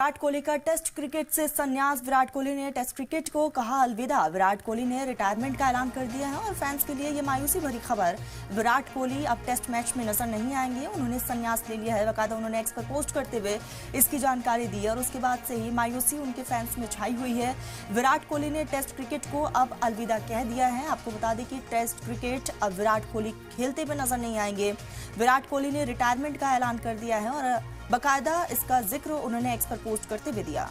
विराट कोहली का test cricket से संन्यास। विराट कोहली ने टेस्ट क्रिकेट को कहा अलविदा। विराट कोहली ने रिटायरमेंट का ऐलान कर दिया है और फैंस के लिए ये मायूसी भरी खबर। विराट कोहली अब टेस्ट मैच में नजर नहीं आएंगे, उन्होंने संन्यास ले लिया है। बाकायदा उन्होंने एक्स पर पोस्ट करते हुए इसकी जानकारी दी और उसके बाद से ही मायूसी उनके फैंस में छाई हुई है। विराट कोहली ने टेस्ट क्रिकेट को अब अलविदा कह दिया है। आपको बता दें कि टेस्ट क्रिकेट अब विराट कोहली खेलते हुए नजर नहीं आएंगे। विराट कोहली ने रिटायरमेंट का ऐलान कर दिया है और बाकायदा इसका जिक्र उन्होंने एक्स पर पोस्ट करते हुए दिया।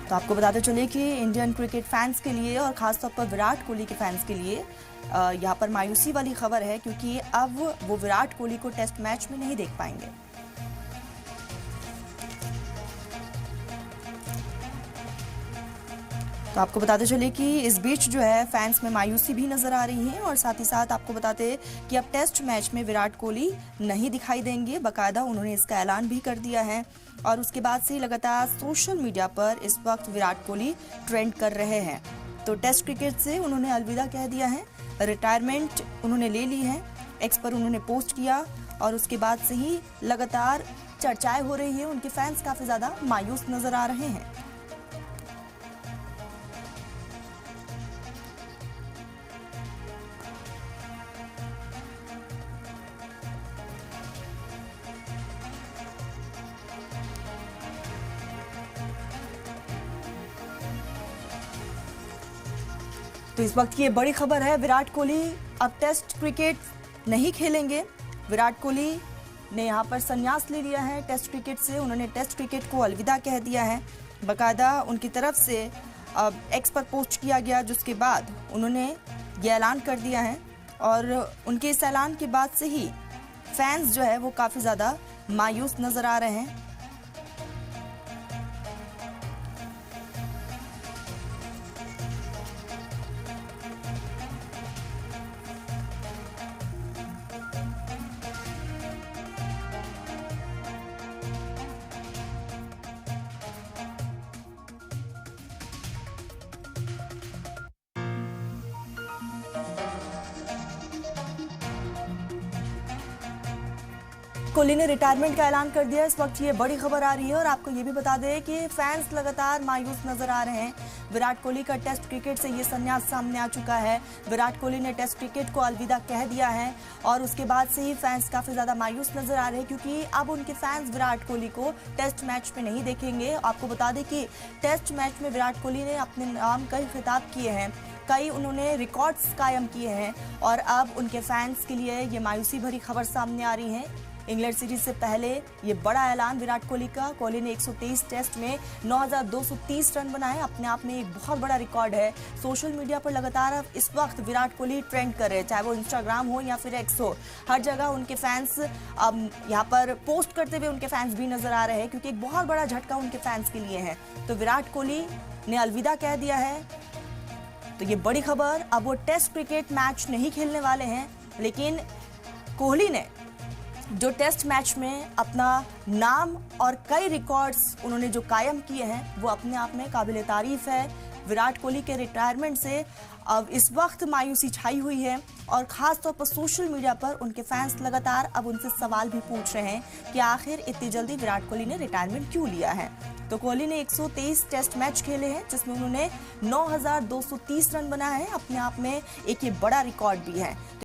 तो आपको बताते चले कि इंडियन क्रिकेट फैंस के लिए और खासतौर पर विराट कोहली के फैंस के लिए यहाँ पर मायूसी वाली खबर है, क्योंकि अब वो विराट कोहली को टेस्ट मैच में नहीं देख पाएंगे। तो आपको बताते चले कि इस बीच जो है फैंस में मायूसी भी नजर आ रही है और साथ ही साथ आपको बताते कि अब टेस्ट मैच में विराट कोहली नहीं दिखाई देंगे। बाकायदा उन्होंने इसका ऐलान भी कर दिया है और उसके बाद से लगातार सोशल मीडिया पर इस वक्त विराट कोहली ट्रेंड कर रहे हैं। तो टेस्ट क्रिकेट से उन्होंने अलविदा कह दिया है, रिटायरमेंट उन्होंने ले ली है। एक्स पर उन्होंने पोस्ट किया और उसके बाद से ही लगातार चर्चाएं हो रही है। उनके फैंस काफी ज्यादा मायूस नजर आ रहे हैं। तो इस वक्त की ये बड़ी खबर है, विराट कोहली अब टेस्ट क्रिकेट नहीं खेलेंगे। विराट कोहली ने यहाँ पर संन्यास ले लिया है टेस्ट क्रिकेट से। उन्होंने टेस्ट क्रिकेट को अलविदा कह दिया है। बाकायदा उनकी तरफ से अब एक्स पर पोस्ट किया गया, जिसके बाद उन्होंने ये ऐलान कर दिया है और उनके इस ऐलान के बाद से ही फैंस जो है वो काफ़ी ज़्यादा मायूस नज़र आ रहे हैं। कोहली ने रिटायरमेंट का ऐलान कर दिया। इस वक्त ये बड़ी खबर आ रही है और आपको ये भी बता दें कि फैंस लगातार मायूस नजर आ रहे हैं। विराट कोहली का टेस्ट क्रिकेट से ये संन्यास सामने आ चुका है। विराट कोहली ने टेस्ट क्रिकेट को अलविदा कह दिया है और उसके बाद से ही फैंस काफी ज्यादा मायूस नजर आ रहे हैं, क्योंकि अब उनके फैंस विराट कोहली को टेस्ट मैच में नहीं देखेंगे। आपको बता दें कि टेस्ट मैच में विराट कोहली ने अपने नाम कई खिताब किए हैं, कई उन्होंने रिकॉर्ड्स कायम किए हैं और अब उनके फैंस के लिए ये मायूसी भरी खबर सामने आ रही है। इंग्लैंड सीरीज से पहले ये बड़ा ऐलान विराट कोहली का। कोहली ने 123 टेस्ट में 9,230 रन बनाए, अपने आप में एक बहुत बड़ा रिकॉर्ड है। सोशल मीडिया पर लगातार अब इस वक्त विराट कोहली ट्रेंड कर रहे हैं, चाहे वो इंस्टाग्राम हो या फिर एक्स हो। हर जगह उनके फैंस अब यहाँ पर पोस्ट करते हुए उनके फैंस भी नजर आ रहे हैं, क्योंकि एक बहुत बड़ा झटका उनके फैंस के लिए है। तो विराट कोहली ने अलविदा कह दिया है। तो ये बड़ी खबर, अब वो टेस्ट क्रिकेट मैच नहीं खेलने वाले हैं, लेकिन कोहली ने जो टेस्ट मैच में अपना नाम और कई रिकॉर्ड्स उन्होंने जो कायम किए हैं वो अपने आप में काबिल तारीफ है। विराट कोहली के रिटायरमेंट से अब इस वक्त मायूसी छाई हुई है और खास तौर पर सोशल मीडिया पर उनके फैंस लगातार अब उनसे सवाल भी पूछ रहे हैं कि आखिर इतनी जल्दी विराट कोहली ने रिटायरमेंट क्यों लिया है। तो कोहली ने 123 टेस्ट मैच खेले हैं, जिसमें उन्होंने 9,230 रन बनाए हैं, अपने आप में एक ये बड़ा रिकॉर्ड भी है।